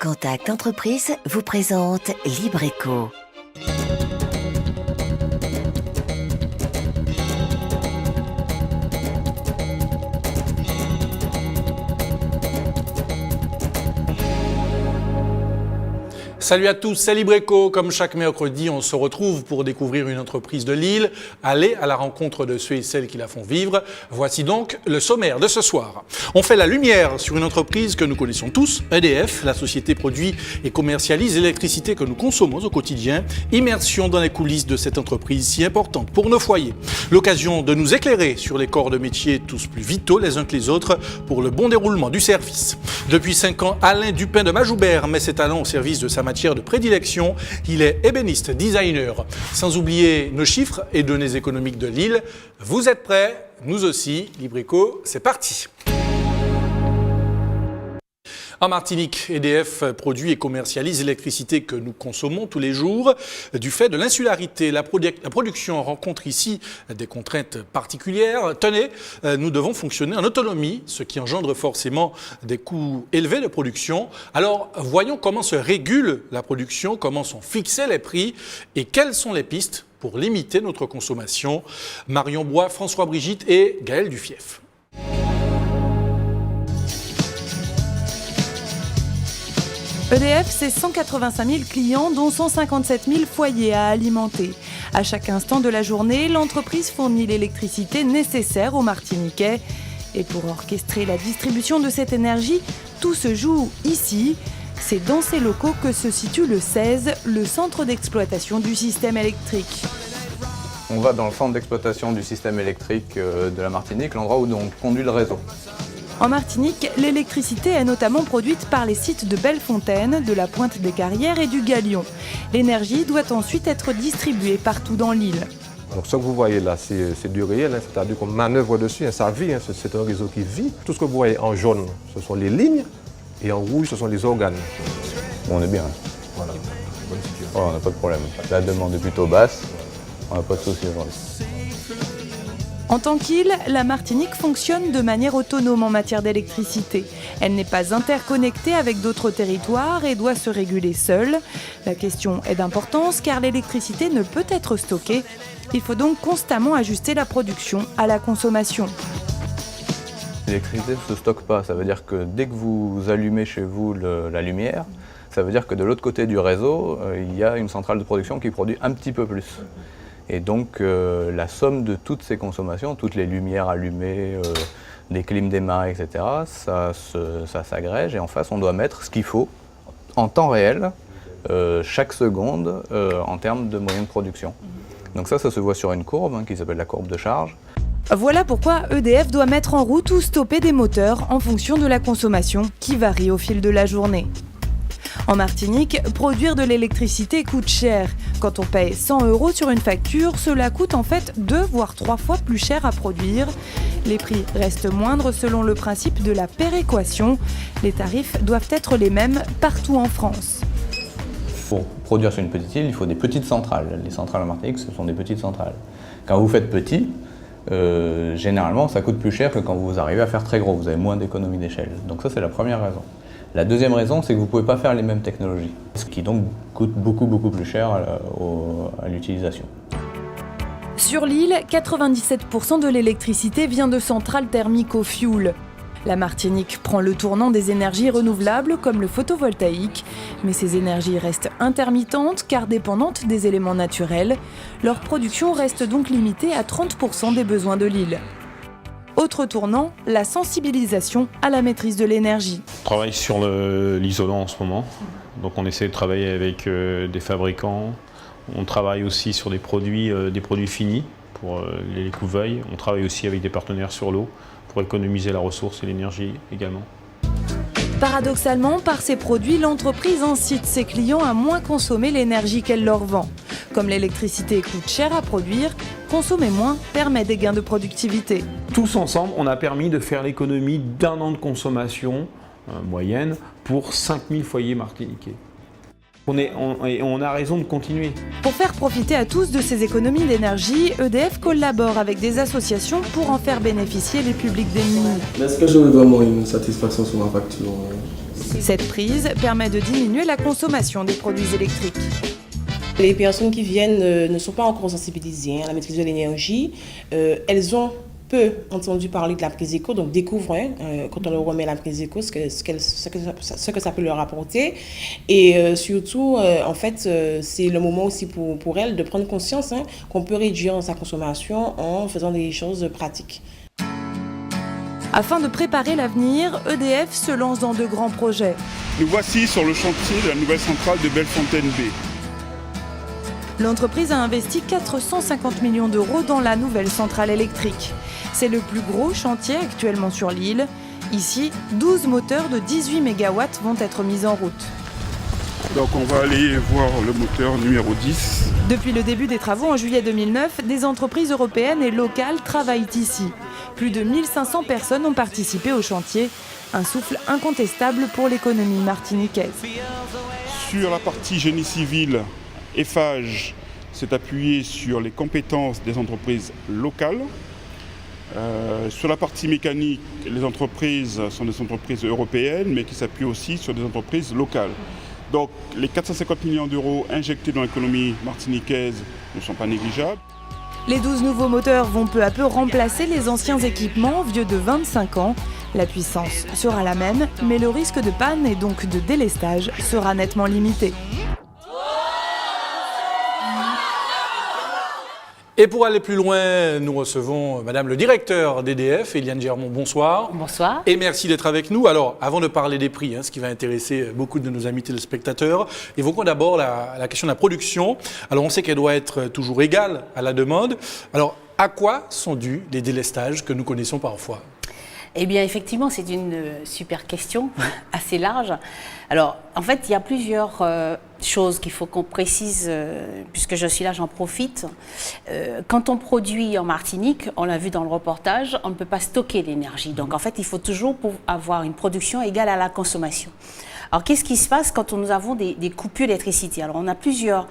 Contact Entreprise vous présente LibreEco. Salut à tous, c'est LibreEco. Comme chaque mercredi, on se retrouve pour découvrir une entreprise de Lille, aller à la rencontre de ceux et celles qui la font vivre. Voici donc le sommaire de ce soir. On fait la lumière sur une entreprise que nous connaissons tous, EDF. La société produit et commercialise l'électricité que nous consommons au quotidien. Immersion dans les coulisses de cette entreprise si importante pour nos foyers. L'occasion de nous éclairer sur les corps de métiers tous plus vitaux les uns que les autres pour le bon déroulement du service. Depuis 5 ans, Alain Dupin de Majoubert met ses talents au service de sa matière de prédilection. Il est ébéniste, designer. Sans oublier nos chiffres et données économiques de Lille. Vous êtes prêts? Nous aussi. LibreEco, c'est parti. En Martinique, EDF produit et commercialise l'électricité que nous consommons tous les jours. Du fait de l'insularité, la production rencontre ici des contraintes particulières. Tenez, nous devons fonctionner en autonomie, ce qui engendre forcément des coûts élevés de production. Alors, voyons comment se régule la production, comment sont fixés les prix et quelles sont les pistes pour limiter notre consommation. Marion Bois, François Brigitte et Gaël Dufief. EDF, c'est 185 000 clients, dont 157 000 foyers à alimenter. À chaque instant de la journée, l'entreprise fournit l'électricité nécessaire aux Martiniquais. Et pour orchestrer la distribution de cette énergie, tout se joue ici. C'est dans ces locaux que se situe le CES, le centre d'exploitation du système électrique. On va dans le centre d'exploitation du système électrique de la Martinique, l'endroit où on conduit le réseau. En Martinique, l'électricité est notamment produite par les sites de Bellefontaine, de la Pointe des Carrières et du Galion. L'énergie doit ensuite être distribuée partout dans l'île. Donc ce que vous voyez là, c'est du réel, c'est-à-dire qu'on manœuvre dessus, ça vit, c'est un réseau qui vit. Tout ce que vous voyez en jaune, ce sont les lignes, et en rouge, ce sont les organes. Bon, on est bien. Voilà, bonne situation. Oh, on n'a pas de problème. La demande est plutôt basse, on n'a pas de soucis aujourd'hui. En tant qu'île, la Martinique fonctionne de manière autonome en matière d'électricité. Elle n'est pas interconnectée avec d'autres territoires et doit se réguler seule. La question est d'importance car l'électricité ne peut être stockée. Il faut donc constamment ajuster la production à la consommation. L'électricité ne se stocke pas, ça veut dire que dès que vous allumez chez vous la lumière, ça veut dire que de l'autre côté du réseau, il y a une centrale de production qui produit un petit peu plus. Et donc la somme de toutes ces consommations, toutes les lumières allumées, des clims démarrés, etc., ça s'agrège et en face on doit mettre ce qu'il faut en temps réel, chaque seconde, en termes de moyens de production. Donc ça se voit sur une courbe qui s'appelle la courbe de charge. Voilà pourquoi EDF doit mettre en route ou stopper des moteurs en fonction de la consommation qui varie au fil de la journée. En Martinique, produire de l'électricité coûte cher. Quand on paye 100 € sur une facture, cela coûte en fait 2 voire 3 fois plus cher à produire. Les prix restent moindres selon le principe de la péréquation. Les tarifs doivent être les mêmes partout en France. Pour produire sur une petite île, il faut des petites centrales. Les centrales en Martinique, ce sont des petites centrales. Quand vous faites petit, généralement, ça coûte plus cher que quand vous arrivez à faire très gros. Vous avez moins d'économie d'échelle. Donc ça, c'est la première raison. La deuxième raison, c'est que vous ne pouvez pas faire les mêmes technologies, ce qui donc coûte beaucoup plus cher à l'utilisation. Sur l'île, 97% de l'électricité vient de centrales thermiques au fioul. La Martinique prend le tournant des énergies renouvelables comme le photovoltaïque, mais ces énergies restent intermittentes car dépendantes des éléments naturels. Leur production reste donc limitée à 30% des besoins de l'île. Autre tournant, la sensibilisation à la maîtrise de l'énergie. On travaille sur l'isolant en ce moment, donc on essaie de travailler avec des fabricants. On travaille aussi sur des produits finis pour les couveilles. On travaille aussi avec des partenaires sur l'eau pour économiser la ressource et l'énergie également. Paradoxalement, par ces produits, l'entreprise incite ses clients à moins consommer l'énergie qu'elle leur vend. Comme l'électricité coûte cher à produire, consommer moins permet des gains de productivité. Tous ensemble, on a permis de faire l'économie d'1 an de consommation moyenne pour 5000 foyers martiniquais. On a raison de continuer. Pour faire profiter à tous de ces économies d'énergie, EDF collabore avec des associations pour en faire bénéficier les publics démunis. Mais est-ce que j'aurai vraiment une satisfaction sur ma facture? Cette prise permet de diminuer la consommation des produits électriques. Les personnes qui viennent ne sont pas encore sensibilisées à la maîtrise de l'énergie. Elles ont peu entendu parler de la prise éco, donc découvrent quand on leur remet la prise éco ce que ça peut leur apporter. Et surtout, en fait, c'est le moment aussi pour elles de prendre conscience qu'on peut réduire sa consommation en faisant des choses pratiques. Afin de préparer l'avenir, EDF se lance dans de grands projets. Nous voici sur le chantier de la nouvelle centrale de Bellefontaine B. L'entreprise a investi 450 millions d'euros dans la nouvelle centrale électrique. C'est le plus gros chantier actuellement sur l'île. Ici, 12 moteurs de 18 MW vont être mis en route. Donc on va aller voir le moteur numéro 10. Depuis le début des travaux en juillet 2009, des entreprises européennes et locales travaillent ici. Plus de 1500 personnes ont participé au chantier. Un souffle incontestable pour l'économie martiniquaise. Sur la partie génie civil, Eiffage s'est appuyé sur les compétences des entreprises locales. Sur la partie mécanique, les entreprises sont des entreprises européennes, mais qui s'appuient aussi sur des entreprises locales. Donc les 450 millions d'euros injectés dans l'économie martiniquaise ne sont pas négligeables. Les 12 nouveaux moteurs vont peu à peu remplacer les anciens équipements vieux de 25 ans. La puissance sera la même, mais le risque de panne et donc de délestage sera nettement limité. Et pour aller plus loin, nous recevons Madame le directeur d'EDF, Eliane Germont, bonsoir. Bonsoir. Et merci d'être avec nous. Alors, avant de parler des prix, ce qui va intéresser beaucoup de nos amis téléspectateurs, évoquons d'abord la question de la production. Alors, on sait qu'elle doit être toujours égale à la demande. Alors, à quoi sont dus les délestages que nous connaissons parfois ? Eh bien, effectivement, c'est une super question, assez large. Alors, en fait, il y a plusieurs choses qu'il faut qu'on précise, puisque je suis là, j'en profite. Quand on produit en Martinique, on l'a vu dans le reportage, on ne peut pas stocker l'énergie. Donc, en fait, il faut toujours avoir une production égale à la consommation. Alors, qu'est-ce qui se passe quand nous avons des coupures d'électricité? Alors, on a plusieurs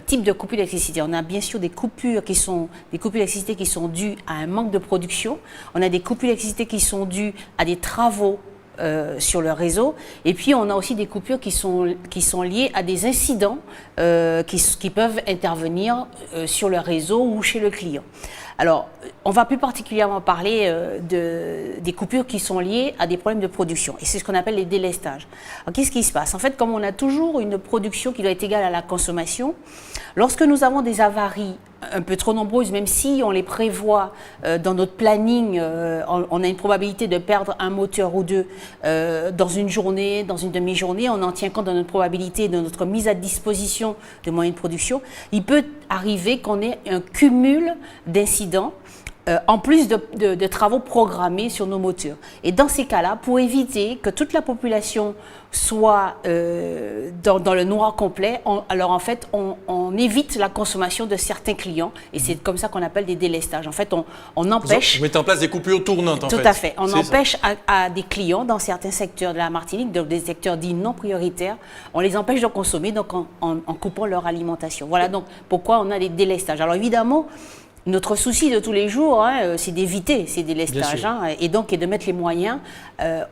types de coupures d'électricité. On a bien sûr des coupures d'électricité qui sont dues à un manque de production. On a des coupures d'électricité qui sont dues à des travaux sur le réseau. Et puis, on a aussi des coupures qui sont liées à des incidents qui peuvent intervenir sur le réseau ou chez le client. Alors, on va plus particulièrement parler des coupures qui sont liées à des problèmes de production. Et c'est ce qu'on appelle les délestages. Alors, qu'est-ce qui se passe? En fait, comme on a toujours une production qui doit être égale à la consommation, lorsque nous avons des avaries un peu trop nombreuses, même si on les prévoit dans notre planning, on a une probabilité de perdre un moteur ou deux dans une journée, dans une demi-journée, on en tient compte dans notre probabilité, de notre mise à disposition de moyens de production, il peut arriver qu'on ait un cumul d'incidents en plus de travaux programmés sur nos moteurs. Et dans ces cas-là, pour éviter que toute la population soit dans le noir complet, alors en fait, on évite la consommation de certains clients, et c'est comme ça qu'on appelle des délestages. En fait, on empêche... Vous mettez en place des coupures tournantes, en fait. Tout à fait. On empêche à des clients dans certains secteurs de la Martinique, donc des secteurs dits non prioritaires, on les empêche de consommer, donc en coupant leur alimentation. Voilà donc pourquoi on a des délestages. Alors évidemment, notre souci de tous les jours, c'est d'éviter ces délestages et donc de mettre les moyens,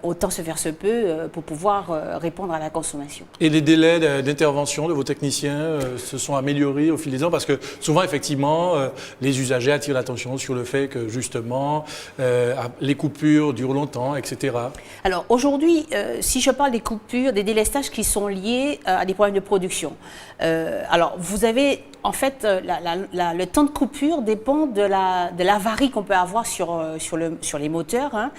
autant se faire se peut, pour pouvoir répondre à la consommation. Et les délais d'intervention de vos techniciens se sont améliorés au fil des ans, parce que souvent, effectivement, les usagers attirent l'attention sur le fait que, justement, les coupures durent longtemps, etc. Alors, aujourd'hui, si je parle des coupures, des délestages qui sont liés à des problèmes de production, alors, vous avez... En fait, le temps de coupure dépend de l'avarie qu'on peut avoir sur les moteurs.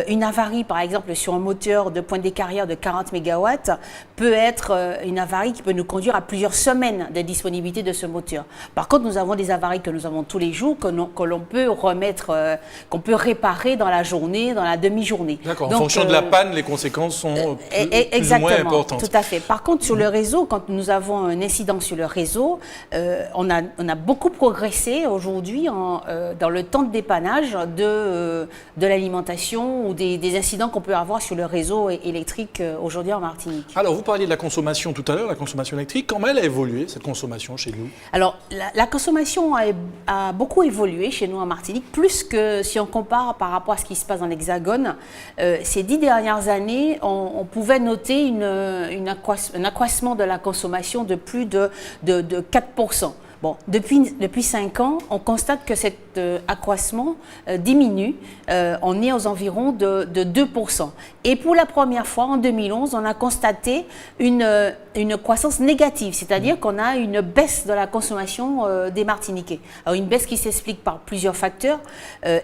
Une avarie, par exemple, sur un moteur de pointe des carrières de 40 MW peut être une avarie qui peut nous conduire à plusieurs semaines de disponibilité de ce moteur. Par contre, nous avons des avaries que nous avons tous les jours, que l'on peut remettre, qu'on peut réparer dans la journée, dans la demi-journée. D'accord, en fonction de la panne, les conséquences sont plus ou moins importantes. Tout à fait. Par contre, sur le réseau, quand nous avons un incident sur le réseau, on a beaucoup progressé aujourd'hui dans le temps de dépannage de l'alimentation ou des incidents qu'on peut avoir sur le réseau électrique aujourd'hui en Martinique. Alors, vous parliez de la consommation tout à l'heure, la consommation électrique. Comment elle a évolué, cette consommation chez nous? Alors, la consommation a beaucoup évolué chez nous en Martinique, plus que si on compare par rapport à ce qui se passe dans l'Hexagone. Ces 10 dernières années, on pouvait noter un accroissement de la consommation de plus de 4%. Bon, depuis 5 ans, on constate que cet accroissement diminue. On est aux environs de 2%. Et pour la première fois, en 2011, on a constaté une croissance négative, c'est-à-dire qu'on a une baisse de la consommation des Martiniquais. Alors, une baisse qui s'explique par plusieurs facteurs.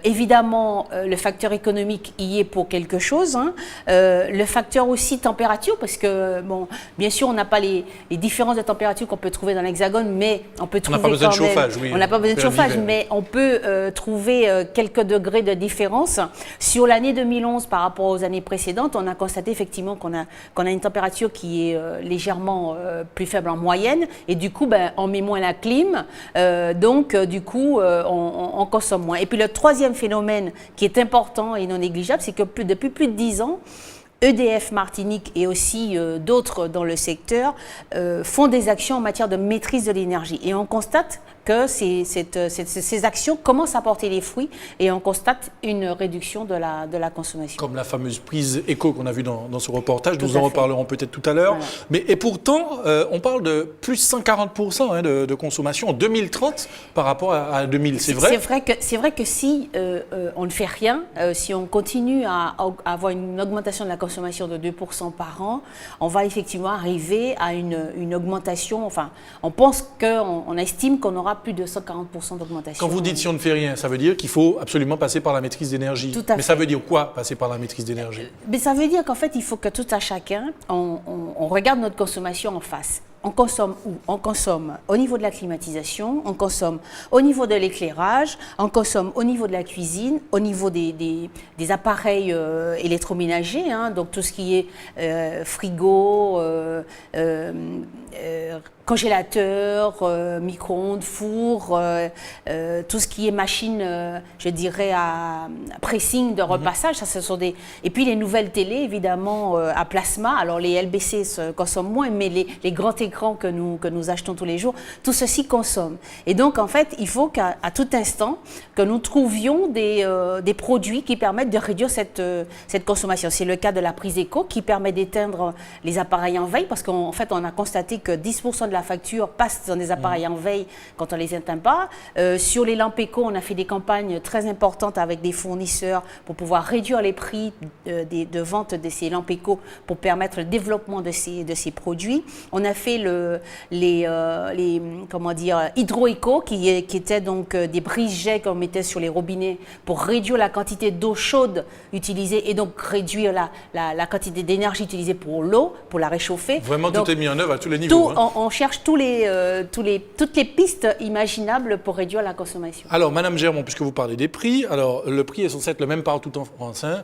Évidemment, le facteur économique y est pour quelque chose. Hein. Le facteur aussi température, parce que, bon, bien sûr, on n'a pas les différences de température qu'on peut trouver dans l'Hexagone, mais on peut trouver on n'a pas besoin de chauffage, oui. On n'a pas besoin de chauffage, mais on peut trouver quelques degrés de différence. Sur l'année 2011 par rapport aux années précédentes, on a constaté effectivement qu'on a une température qui est légèrement plus faible en moyenne, et du coup, on met moins la clim, donc du coup, on consomme moins. Et puis le troisième phénomène qui est important et non négligeable, c'est que depuis plus de 10 ans, EDF Martinique et aussi d'autres dans le secteur font des actions en matière de maîtrise de l'énergie. Et on constate que ces actions commencent à porter les fruits et on constate une réduction de la consommation. Comme la fameuse prise éco qu'on a vue dans ce reportage, nous en reparlerons peut-être tout à l'heure. Voilà. Et pourtant, on parle de plus 140% de consommation en 2030 par rapport à 2000, c'est vrai? C'est vrai que si on ne fait rien, si on continue à avoir une augmentation de la consommation de 2% par an, on va effectivement arriver à une augmentation, enfin, on estime qu'on aura plus de 140% d'augmentation. Quand vous dites si on ne fait rien, ça veut dire qu'il faut absolument passer par la maîtrise d'énergie. Tout à fait. Mais ça veut dire quoi, passer par la maîtrise d'énergie? Mais ça veut dire qu'en fait, il faut que tout à chacun, on regarde notre consommation en face. On consomme où? On consomme au niveau de la climatisation, on consomme au niveau de l'éclairage, on consomme au niveau de la cuisine, au niveau des appareils électroménagers, hein, donc tout ce qui est frigo, congélateur, micro-ondes, four, tout ce qui est machine, je dirais, à pressing de repassage. Ça, ce sont et puis les nouvelles télés, évidemment, à plasma. Alors les LBC se consomment moins, mais les grands écrans que nous achetons tous les jours, tout ceci consomme. Et donc, en fait, il faut qu'à tout instant, que nous trouvions des produits qui permettent de réduire cette consommation. C'est le cas de la prise éco qui permet d'éteindre les appareils en veille, parce qu'en fait, on a constaté que 10% de la facture passe dans des appareils en veille quand on ne les éteint pas. Sur les lampes éco, on a fait des campagnes très importantes avec des fournisseurs pour pouvoir réduire les prix de vente de ces lampes éco pour permettre le développement de ces produits. On a fait les hydro-éco qui étaient donc des brise-jets qu'on mettait sur les robinets pour réduire la quantité d'eau chaude utilisée et donc réduire la quantité d'énergie utilisée pour l'eau, pour la réchauffer. Vraiment, donc, tout est mis en œuvre à tous les niveaux. On cherche toutes les pistes imaginables pour réduire la consommation. Alors, Madame Germont, puisque vous parlez des prix, alors le prix est censé être le même partout en France. Hein.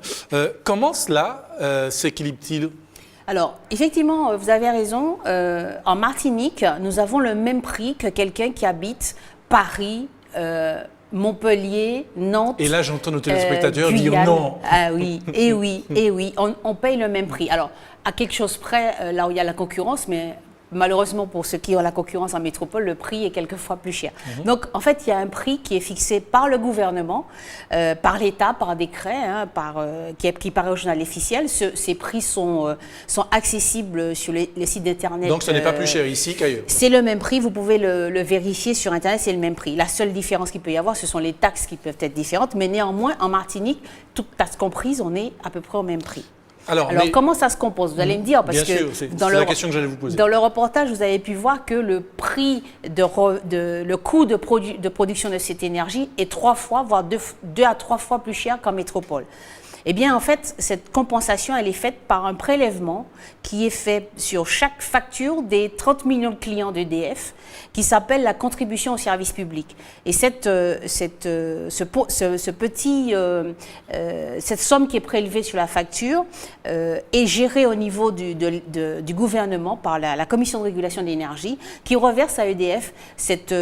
Comment cela s'équilibre-t-il? Alors, effectivement, vous avez raison. En Martinique, nous avons le même prix que quelqu'un qui habite Paris, Montpellier, Nantes. Et là, j'entends nos téléspectateurs dire non. Ah oui, et oui, on paye le même prix. Alors, à quelque chose près, là où il y a la concurrence, mais malheureusement, pour ceux qui ont la concurrence en métropole, le prix est quelquefois plus cher. Donc, en fait, il y a un prix qui est fixé par le gouvernement, par l'État, par décret, hein, qui paraît au journal officiel. Ces prix sont accessibles sur les sites d'Internet. Donc, ce n'est pas plus cher ici qu'ailleurs? C'est le même prix, vous pouvez le vérifier sur Internet, c'est le même prix. La seule différence qu'il peut y avoir, ce sont les taxes qui peuvent être différentes, mais néanmoins, en Martinique, toutes taxes comprises, on est à peu près au même prix. Alors comment ça se compose? Vous allez me dire, parce que c'est la question que j'allais vous poser. Dans le reportage, vous avez pu voir que le prix le coût de production de cette énergie est 3 fois, voire 2 à 3 fois plus cher qu'en métropole. Eh bien, en fait, cette compensation, elle est faite par un prélèvement qui est fait sur chaque facture des 30 millions de clients d'EDF, qui s'appelle la contribution au service public. Et cette somme qui est prélevée sur la facture est gérée au niveau du gouvernement par la Commission de régulation de l'énergie, qui reverse à EDF cette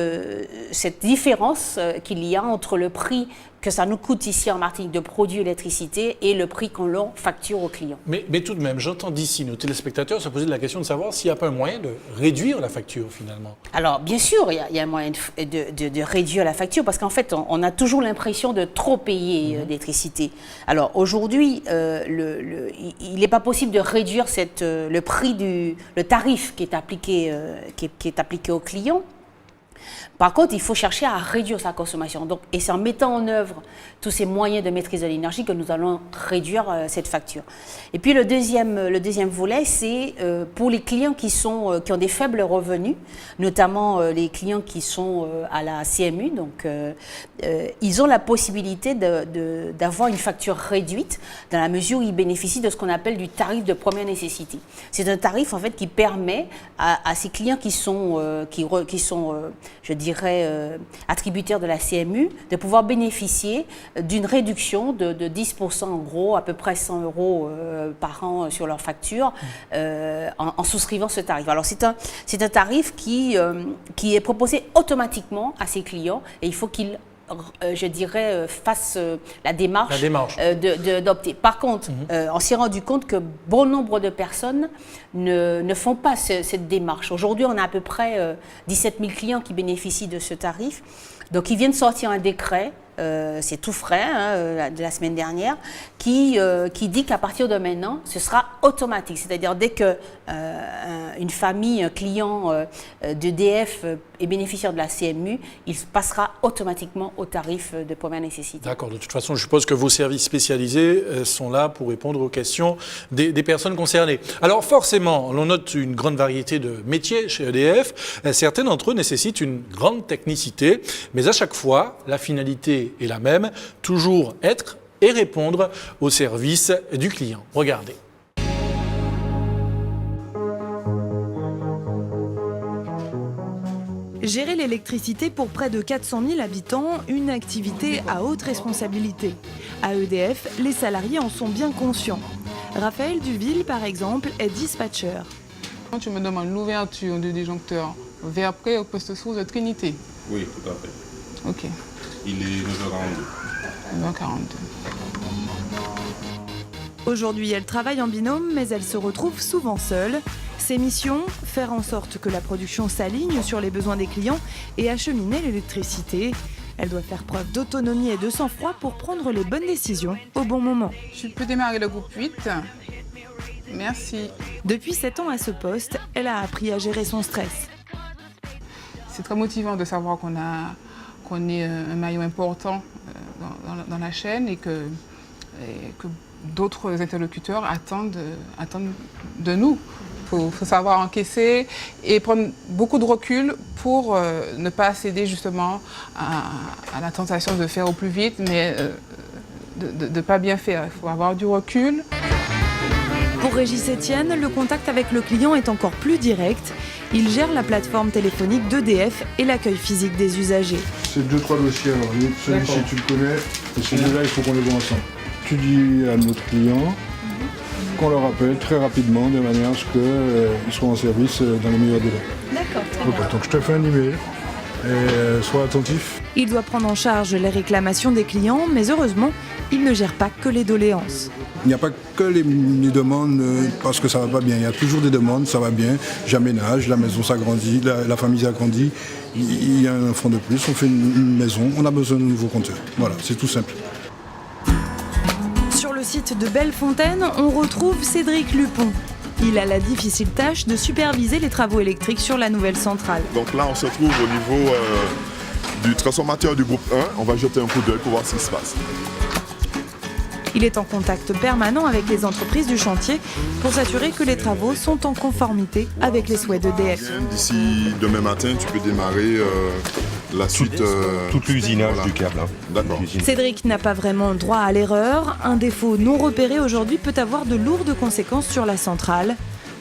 différence qu'il y a entre le prix que ça nous coûte ici en Martinique de produire l'électricité et le prix qu'on l'on facture aux clients. Mais tout de même, j'entends d'ici nos téléspectateurs se poser la question de savoir s'il n'y a pas un moyen de réduire la facture finalement. Alors bien sûr, il y a un moyen de réduire la facture parce qu'en fait, on a toujours l'impression de trop payer d'électricité. Alors aujourd'hui, il n'est pas possible de réduire le prix le tarif qui est appliqué aux clients. Par contre, il faut chercher à réduire sa consommation. Donc, et c'est en mettant en œuvre tous ces moyens de maîtrise de l'énergie que nous allons réduire cette facture. Et puis le deuxième volet, c'est pour les clients qui ont des faibles revenus, notamment les clients qui sont à la CMU. Donc, ils ont la possibilité d'avoir une facture réduite dans la mesure où ils bénéficient de ce qu'on appelle du tarif de première nécessité. C'est un tarif en fait qui permet à ces clients qui sont je dirais, attributaires de la CMU, de pouvoir bénéficier d'une réduction de 10% en gros, à peu près 100 € par an sur leur facture, en souscrivant ce tarif. Alors c'est un tarif qui est proposé automatiquement à ces clients et il faut qu'ils je dirais, fassent la démarche d'opter. Par contre, on s'est rendu compte que bon nombre de personnes ne font pas cette démarche. Aujourd'hui, on a à peu près 17 000 clients qui bénéficient de ce tarif. Donc, ils viennent de sortir un décret, c'est tout frais, de la semaine dernière, qui dit qu'à partir de maintenant, ce sera automatique. C'est-à-dire, dès qu'une famille, un client d'EDF est bénéficiaire de la CMU, il passera automatiquement au tarif de première nécessité. D'accord. De toute façon, je suppose que vos services spécialisés sont là pour répondre aux questions des personnes concernées. Alors, forcément, on note une grande variété de métiers chez EDF. Certains d'entre eux nécessitent une grande technicité, mais à chaque fois, la finalité est la même, toujours être et répondre au service du client. Regardez. Gérer l'électricité pour près de 400 000 habitants, une activité à haute responsabilité. À EDF, les salariés en sont bien conscients. Raphaël Duville, par exemple, est dispatcher. Quand tu me demandes l'ouverture du disjoncteur vers près au poste source de Trinité. Oui, tout à fait. Ok. Il est 9h42. 9h42. Aujourd'hui, elle travaille en binôme, mais elle se retrouve souvent seule. Ses missions, faire en sorte que la production s'aligne sur les besoins des clients et acheminer l'électricité. Elle doit faire preuve d'autonomie et de sang-froid pour prendre les bonnes décisions au bon moment. Tu peux démarrer le groupe 8. Merci. Depuis 7 ans à ce poste, elle a appris à gérer son stress. C'est très motivant de savoir qu'on est un maillon important dans la chaîne et que d'autres interlocuteurs attendent de nous. Il faut savoir encaisser et prendre beaucoup de recul pour ne pas céder justement à la tentation de faire au plus vite, mais de ne pas bien faire. Il faut avoir du recul. Pour Régis Etienne, le contact avec le client est encore plus direct. Il gère la plateforme téléphonique d'EDF et l'accueil physique des usagers. C'est 2-3 dossiers. Alors, celui-ci, tu le connais, et celui-là, il faut qu'on les voit ensemble. Tu dis à notre client qu'on leur appelle très rapidement de manière à ce qu'ils soient en service dans les meilleurs délais. D'accord. Okay, donc je te fais un email et sois attentif. Il doit prendre en charge les réclamations des clients, mais heureusement, il ne gère pas que les doléances. Il n'y a pas que les demandes parce que ça ne va pas bien. Il y a toujours des demandes, ça va bien, j'aménage, la maison s'agrandit, la famille s'agrandit, il y a un enfant de plus, on fait une maison, on a besoin de nouveaux compteurs. Voilà, c'est tout simple. Sur le site de Bellefontaine, on retrouve Cédric Lupon. Il a la difficile tâche de superviser les travaux électriques sur la nouvelle centrale. Donc là, on se trouve au niveau du transformateur du groupe 1. On va jeter un coup d'œil pour voir ce qui se passe. Il est en contact permanent avec les entreprises du chantier pour s'assurer que les travaux sont en conformité avec les souhaits d'EDF. D'ici demain matin, tu peux démarrer la suite... Tout l'usinage du câble. D'accord. Cédric n'a pas vraiment droit à l'erreur. Un défaut non repéré aujourd'hui peut avoir de lourdes conséquences sur la centrale.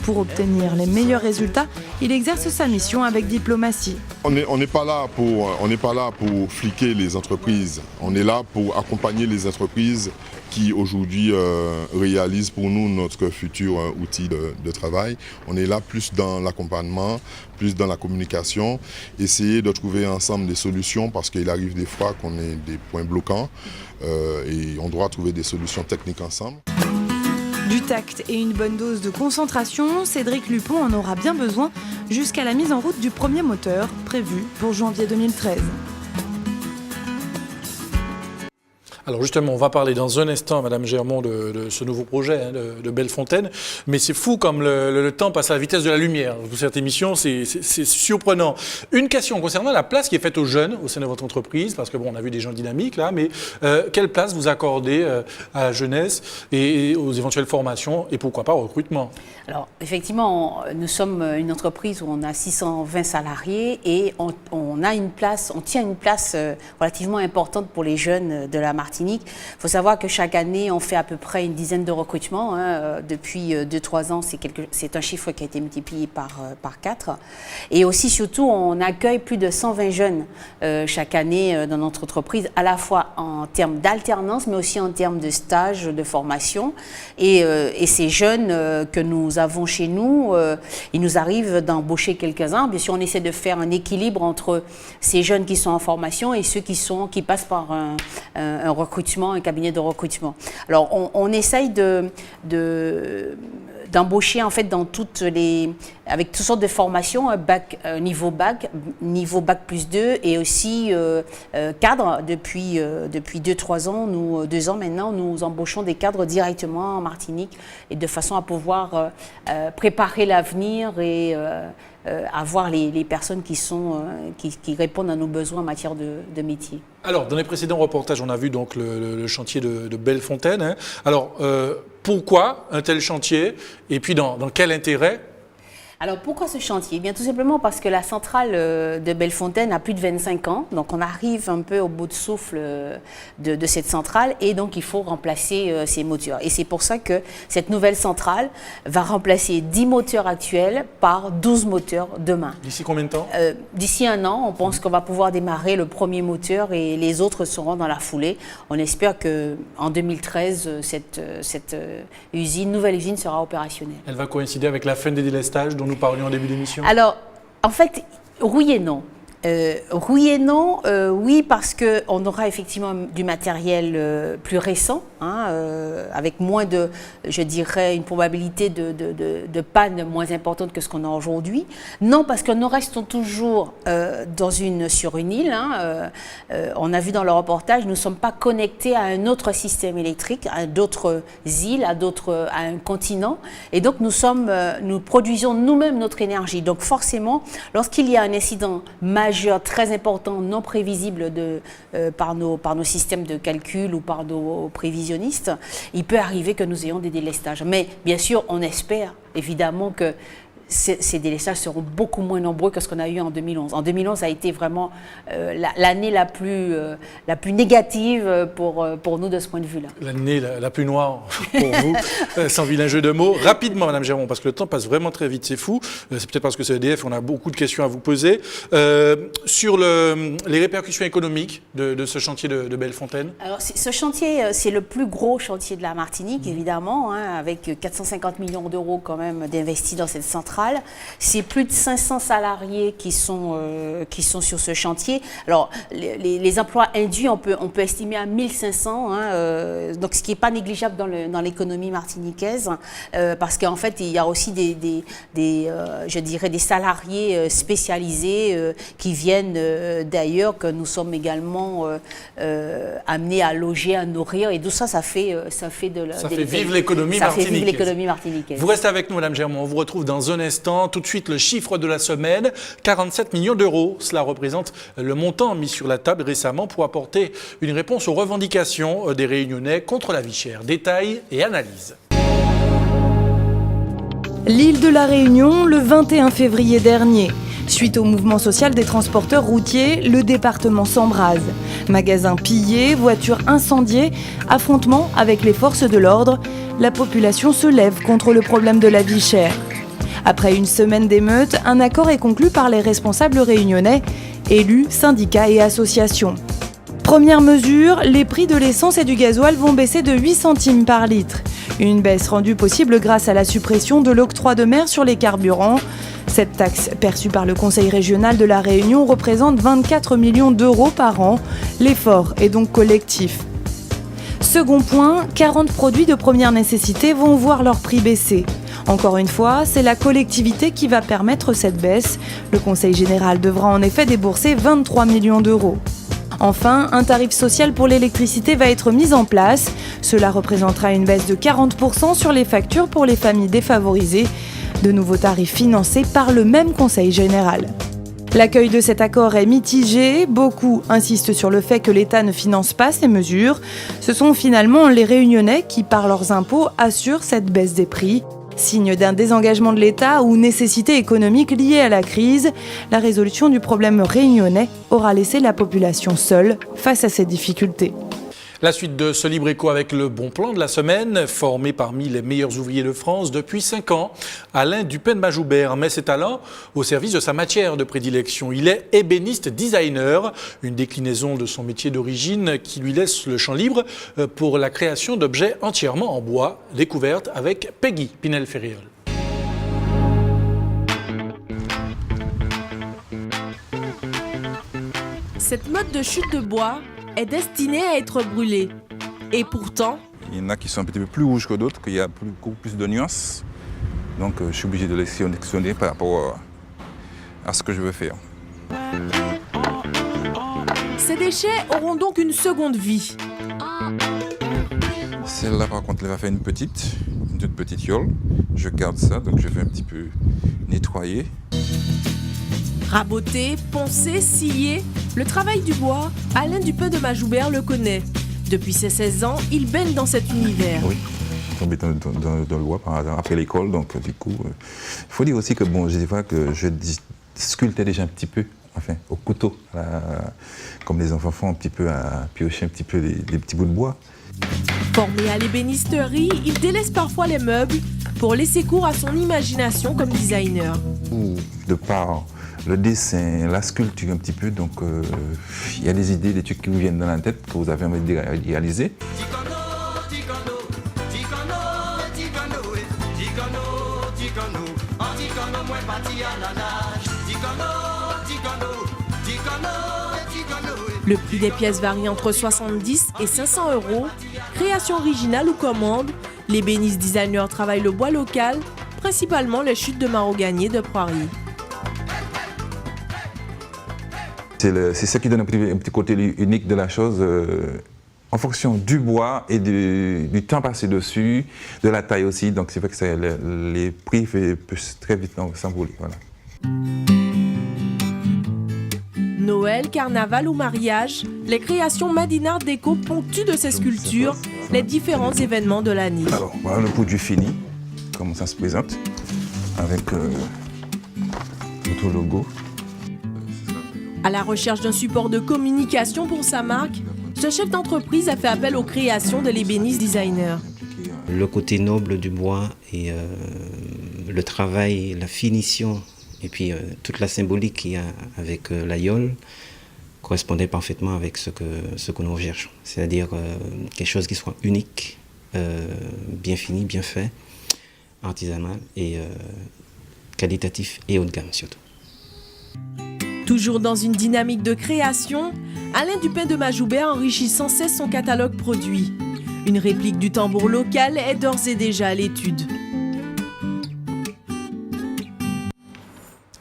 Pour obtenir les meilleurs résultats, il exerce sa mission avec diplomatie. On n'est pas là pour fliquer les entreprises. On est là pour accompagner les entreprises qui aujourd'hui réalisent pour nous notre futur outil de travail. On est là plus dans l'accompagnement, plus dans la communication, essayer de trouver ensemble des solutions parce qu'il arrive des fois qu'on ait des points bloquants et on doit trouver des solutions techniques ensemble. Du tact et une bonne dose de concentration, Cédric Lupon en aura bien besoin jusqu'à la mise en route du premier moteur, prévu pour janvier 2013. Alors justement, on va parler dans un instant, Madame Germont, de ce nouveau projet de Bellefontaine. Mais c'est fou comme le temps passe à la vitesse de la lumière. Pour cette émission, c'est surprenant. Une question concernant la place qui est faite aux jeunes au sein de votre entreprise, parce que bon, on a vu des gens dynamiques là, mais quelle place vous accordez à la jeunesse et aux éventuelles formations et pourquoi pas au recrutement? Alors effectivement, nous sommes une entreprise où on a 620 salariés et on tient une place relativement importante pour les jeunes de la Martinique. Il faut savoir que chaque année, on fait à peu près une dizaine de recrutements. Depuis 2-3 ans, c'est un chiffre qui a été multiplié par 4. Et aussi, surtout, on accueille plus de 120 jeunes chaque année dans notre entreprise, à la fois en termes d'alternance, mais aussi en termes de stage, de formation. Et ces jeunes que nous avons chez nous, il nous arrive d'embaucher quelques-uns. Bien sûr, on essaie de faire un équilibre entre ces jeunes qui sont en formation et ceux qui passent par un recrutement, un cabinet de recrutement. Alors, on essaye d'embaucher en fait avec toutes sortes de formations, niveau bac plus 2 et aussi cadre. Depuis 2-3 ans, 2 ans maintenant, nous embauchons des cadres directement en Martinique et de façon à pouvoir préparer l'avenir et avoir les personnes qui répondent à nos besoins en matière de métier. Alors, dans les précédents reportages, on a vu donc le chantier de Bellefontaine. Alors, pourquoi un tel chantier et puis dans quel intérêt? Alors pourquoi ce chantier? Bien tout simplement parce que la centrale de Bellefontaine a plus de 25 ans, donc on arrive un peu au bout de souffle de cette centrale et donc il faut remplacer ces moteurs. Et c'est pour ça que cette nouvelle centrale va remplacer 10 moteurs actuels par 12 moteurs demain. D'ici combien de temps? D'ici 1 an, on pense qu'on va pouvoir démarrer le premier moteur et les autres seront dans la foulée. On espère qu'en 2013, cette nouvelle usine sera opérationnelle. Elle va coïncider avec la fin des délestages dont nous parlions en début d'émission? Alors, en fait, oui et non. Oui, parce qu'on aura effectivement du matériel plus récent, avec moins de, je dirais, une probabilité de panne moins importante que ce qu'on a aujourd'hui. Non, parce que nous restons toujours sur une île. On a vu dans le reportage, nous ne sommes pas connectés à un autre système électrique, à d'autres îles, à un continent. Et donc, nous produisons nous-mêmes notre énergie. Donc, forcément, lorsqu'il y a un incident majeur, très important, non prévisible par nos systèmes de calcul ou par nos prévisionnistes, il peut arriver que nous ayons des délestages. Mais bien sûr, on espère évidemment que ces délestages seront beaucoup moins nombreux que ce qu'on a eu en 2011. En 2011, ça a été vraiment l'année la plus négative pour nous de ce point de vue-là. L'année la plus noire pour vous, sans vilain jeu de mots. Rapidement, Madame Germont, parce que le temps passe vraiment très vite, c'est fou. C'est peut-être parce que c'est EDF, on a beaucoup de questions à vous poser. Sur les répercussions économiques de ce chantier de Bellefontaine. Alors, ce chantier, c'est le plus gros chantier de la Martinique, évidemment, avec 450 millions d'euros quand même d'investis dans cette centrale. C'est plus de 500 salariés qui sont sur ce chantier. Alors, les emplois induits, on peut estimer à 1500, donc ce qui n'est pas négligeable dans l'économie martiniquaise, parce qu'en fait, il y a aussi je dirais des salariés spécialisés qui viennent d'ailleurs, que nous sommes également amenés à loger, à nourrir, et tout ça, ça fait vivre l'économie martiniquaise. Vous restez avec nous, Madame Germont. On vous retrouve dans un instant. Tout de suite, le chiffre de la semaine, 47 millions d'euros. Cela représente le montant mis sur la table récemment pour apporter une réponse aux revendications des Réunionnais contre la vie chère. Détails et analyse. L'île de la Réunion, le 21 février dernier. Suite Suite au mouvement social des transporteurs routiers, le département s'embrase. Magasins pillés, voitures incendiées, affrontements avec les forces de l'ordre. La population se lève contre le problème de la vie chère. Après une semaine d'émeutes, un accord est conclu par les responsables réunionnais, élus, syndicats et associations. Première mesure, les prix de l'essence et du gasoil vont baisser de 8 centimes par litre. Une baisse rendue possible grâce à la suppression de l'octroi de mer sur les carburants. Cette taxe, perçue par le Conseil régional de la Réunion, représente 24 millions d'euros par an. L'effort est donc collectif. Second point, 40 produits de première nécessité vont voir leur prix baisser. Encore une fois, c'est la collectivité qui va permettre cette baisse. Le Conseil général devra en effet débourser 23 millions d'euros. Enfin, un tarif social pour l'électricité va être mis en place. Cela représentera une baisse de 40% sur les factures pour les familles défavorisées. De nouveaux tarifs financés par le même Conseil général. L'accueil de cet accord est mitigé. Beaucoup insistent sur le fait que l'État ne finance pas ces mesures. Ce sont finalement les Réunionnais qui, par leurs impôts, assurent cette baisse des prix. Signe d'un désengagement de l'État ou nécessité économique liée à la crise, la résolution du problème réunionnais aura laissé la population seule face à ces difficultés. La suite de ce Libre Écho avec le bon plan de la semaine, formé parmi les meilleurs ouvriers de France depuis 5 ans, Alain Dupin-de-Majoubert met ses talents au service de sa matière de prédilection. Il est ébéniste designer, une déclinaison de son métier d'origine qui lui laisse le champ libre pour la création d'objets entièrement en bois. Découverte avec Peggy Pinel-Ferriol. Cette mode de chute de bois est destinée à être brûlée. Et pourtant, il y en a qui sont un petit peu plus rouges que d'autres, qu'il y a beaucoup plus de nuances. Donc je suis obligé de les sélectionner par rapport à ce que je veux faire. ces déchets auront donc une seconde vie. Celle-là par contre elle va faire une toute petite yole. Je garde ça, donc je vais un petit peu nettoyer. Raboter, poncer, scier, le travail du bois, Alain Dupin-de-Majoubert le connaît. Depuis ses 16 ans, il baigne dans cet univers. Oui, tombé dans le bois après l'école, donc du coup, il faut dire aussi que bon, je dis pas que je sculptais déjà un petit peu, enfin, au couteau, comme les enfants font un petit peu à piocher un petit peu des petits bouts de bois. Formé à l'ébénisterie, il délaisse parfois les meubles pour laisser cours à son imagination comme designer. De par le dessin, la sculpture un petit peu, donc il y a des idées, des trucs qui vous viennent dans la tête, que vous avez envie de réaliser. Le prix des pièces varie entre 70 et 500 €. Création originale ou commande, l'ébéniste designer travaille le bois local, principalement les chutes de maroganier de Poirier. C'est ce qui donne un petit côté unique de la chose, en fonction du bois et du temps passé dessus, de la taille aussi. Donc c'est vrai que les prix peuvent très vite s'envoler. Voilà. Noël, carnaval ou mariage, les créations Madinard Déco ponctuent de ces sculptures les différents événements de l'année. Alors voilà le produit fini, comment ça se présente, avec notre logo. À la recherche d'un support de communication pour sa marque, ce chef d'entreprise a fait appel aux créations de l'ébéniste designer. Le côté noble du bois et le travail, la finition et puis toute la symbolique qu'il y a avec la yole correspondait parfaitement avec ce que nous recherchons. C'est-à-dire quelque chose qui soit unique, bien fini, bien fait, artisanal et qualitatif et haut de gamme surtout. Toujours dans une dynamique de création, Alain Dupin-de-Majoubert enrichit sans cesse son catalogue produit. Une réplique du tambour local est d'ores et déjà à l'étude.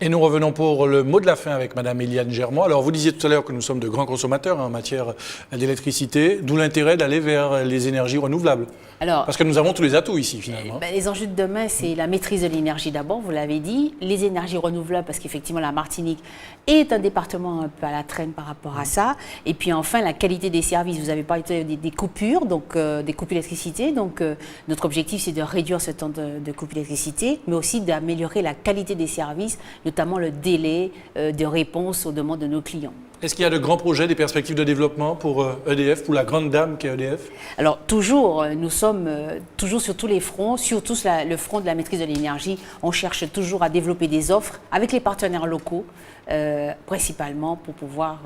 Et nous revenons pour le mot de la fin avec Madame Eliane Germois. Alors, vous disiez tout à l'heure que nous sommes de grands consommateurs en matière d'électricité, d'où l'intérêt d'aller vers les énergies renouvelables. Alors, parce que nous avons tous les atouts ici, finalement. Les enjeux de demain, c'est la maîtrise de l'énergie d'abord, vous l'avez dit, les énergies renouvelables, parce qu'effectivement, la Martinique est un département un peu à la traîne par rapport à ça. Et puis enfin, la qualité des services. Vous avez parlé des coupures, donc des coupures d'électricité. Donc, notre objectif, c'est de réduire ce temps de coupure d'électricité, mais aussi d'améliorer la qualité des services, notamment le délai de réponse aux demandes de nos clients. Est-ce qu'il y a de grands projets, des perspectives de développement pour EDF, pour la grande dame qu'est EDF? Alors toujours, nous sommes toujours sur tous les fronts, surtout sur le front de la maîtrise de l'énergie. On cherche toujours à développer des offres avec les partenaires locaux, principalement pour pouvoir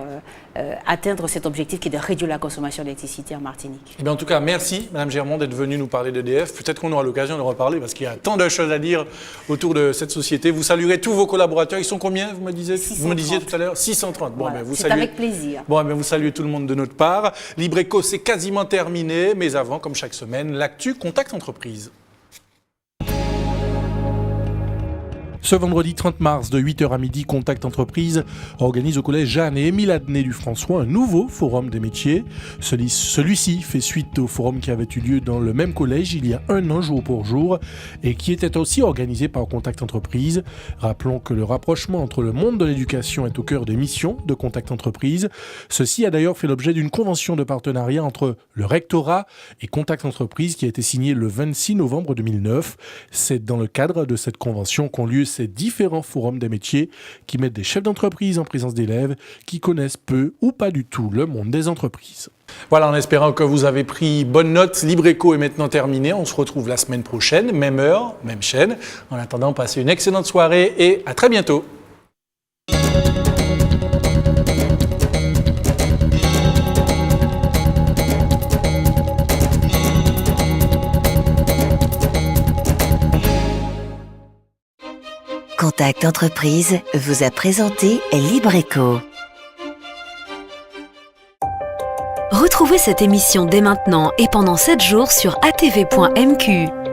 atteindre cet objectif qui est de réduire la consommation d'électricité en Martinique. Eh bien, en tout cas, merci Madame Germont d'être venue nous parler d'EDF. Peut-être qu'on aura l'occasion de reparler parce qu'il y a tant de choses à dire autour de cette société. Vous saluerez tous vos collaborateurs. Ils sont combien, vous me disiez tout à l'heure? 630. Bon, voilà. Ben, vous C'est saluez... avec plaisir. Bon, ben, vous saluez tout le monde de notre part. Libreco, c'est quasiment terminé. Mais avant, comme chaque semaine, l'actu Contact Entreprise. Ce vendredi 30 mars, de 8h à midi, Contact Entreprise organise au collège Jeanne et Émile Adnet du François un nouveau forum des métiers. Celui-ci fait suite au forum qui avait eu lieu dans le même collège il y a un an jour pour jour et qui était aussi organisé par Contact Entreprise. Rappelons que le rapprochement entre le monde de l'éducation est au cœur des missions de Contact Entreprise. Ceci a d'ailleurs fait l'objet d'une convention de partenariat entre le rectorat et Contact Entreprise qui a été signée le 26 novembre 2009. C'est dans le cadre de cette convention qu'ont lieu ces différents forums des métiers qui mettent des chefs d'entreprise en présence d'élèves qui connaissent peu ou pas du tout le monde des entreprises. Voilà, en espérant que vous avez pris bonne note, Libreco est maintenant terminé. On se retrouve la semaine prochaine, même heure, même chaîne. En attendant, passez une excellente soirée et à très bientôt. Contact Entreprise vous a présenté Libreco. Retrouvez cette émission dès maintenant et pendant 7 jours sur atv.mq.